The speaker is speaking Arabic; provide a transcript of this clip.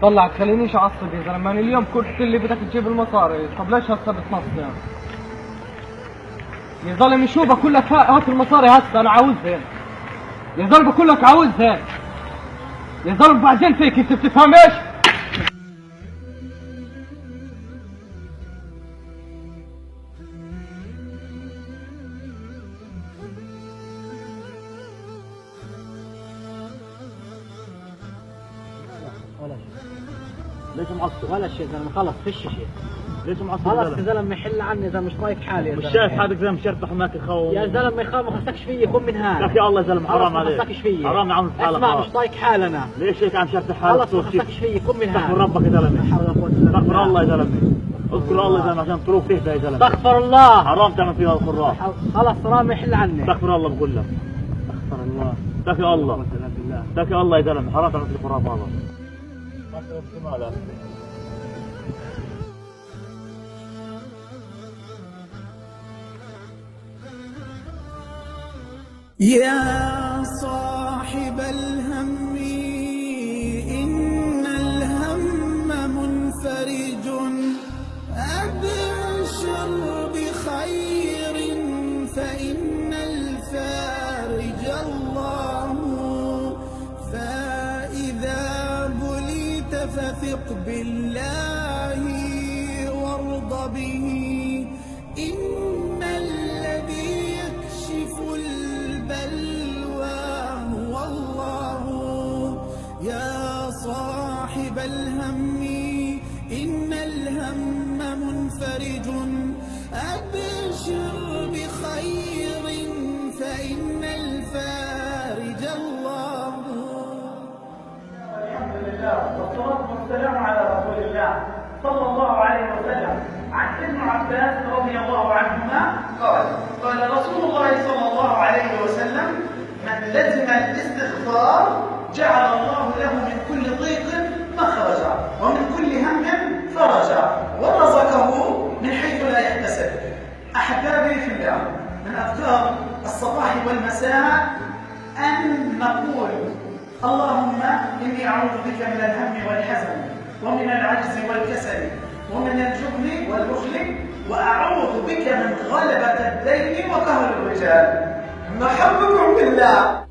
طلع تخلينيش اعصب يا زلمه، انا اليوم قلت لي بدك تجيب المصاري، طب ليش هسه بتنصب؟ يا زلمه شو بقول لك هات المصاري هسه انا عاوزها. يا زلمه بقول لك عاوزها. يا زلمه بعدين فيك انت بتفهمش؟ ولا شيء. ليش معصب؟ ولا شيء زلمه، خلص فيش شيء. ليش معصب؟ خلص يا زلمه حل عني اذا مش طايق حالي يا مش زلمه. شايف حالك زي مشرطح وماكل خوم؟ يا زلمه ما خصكش فيي، قم من هان. لك يا الله يا زلمه حرام عليك. ما خصكش فيي. حرام يا عم حالك. اسمع مش طايق حالي انا. ليش هيك عم شرطح حالك؟ خلص ما خصكش فيي، قم من هان. استغفر ربك يا زلمه. لا حول ولا قوه الا بالله. استغفر الله يا زلمه. اذكر الله يا زلمه عشان تروح تهدى يا زلمه. استغفر الله. حرام تعمل فيها الخراف. خلص رامي حل عني. استغفر الله بقول لك. استغفر الله. استغفر الله. استغفر الله يا زلمه، حرام تعمل فيها الخراف هذا. يا صاحب الهم إن الهم منفرج، أبشر بخير فإن الفارج الله، فإذا بليت فثق بالله وارض به، إن الذي يكشف البلوى هو الله. يا صاحب الهم إن الهم منفرج، أبشر بخير فإن الفارج الله. الحمد لله والصلاة والسلام على رسول الله صلى الله عليه وسلم. عن ابن عباس رضي الله عنهما قال رسول الله صلى الله عليه وسلم: من لزم الاستغفار جعل الله له من كل ضيق مخرجا ومن كل هم فرجا ورزقه من حيث لا يحتسب. أحبابي في الله، من أذكار الصباح والمساء أن نقول: اللهم إني أعوذ بك من الهم والحزن ومن العجز والكسل ومن الجبن والبخل، وأعوذ بك من غلبة الدين وقهر الرجال. نحبكم بالله.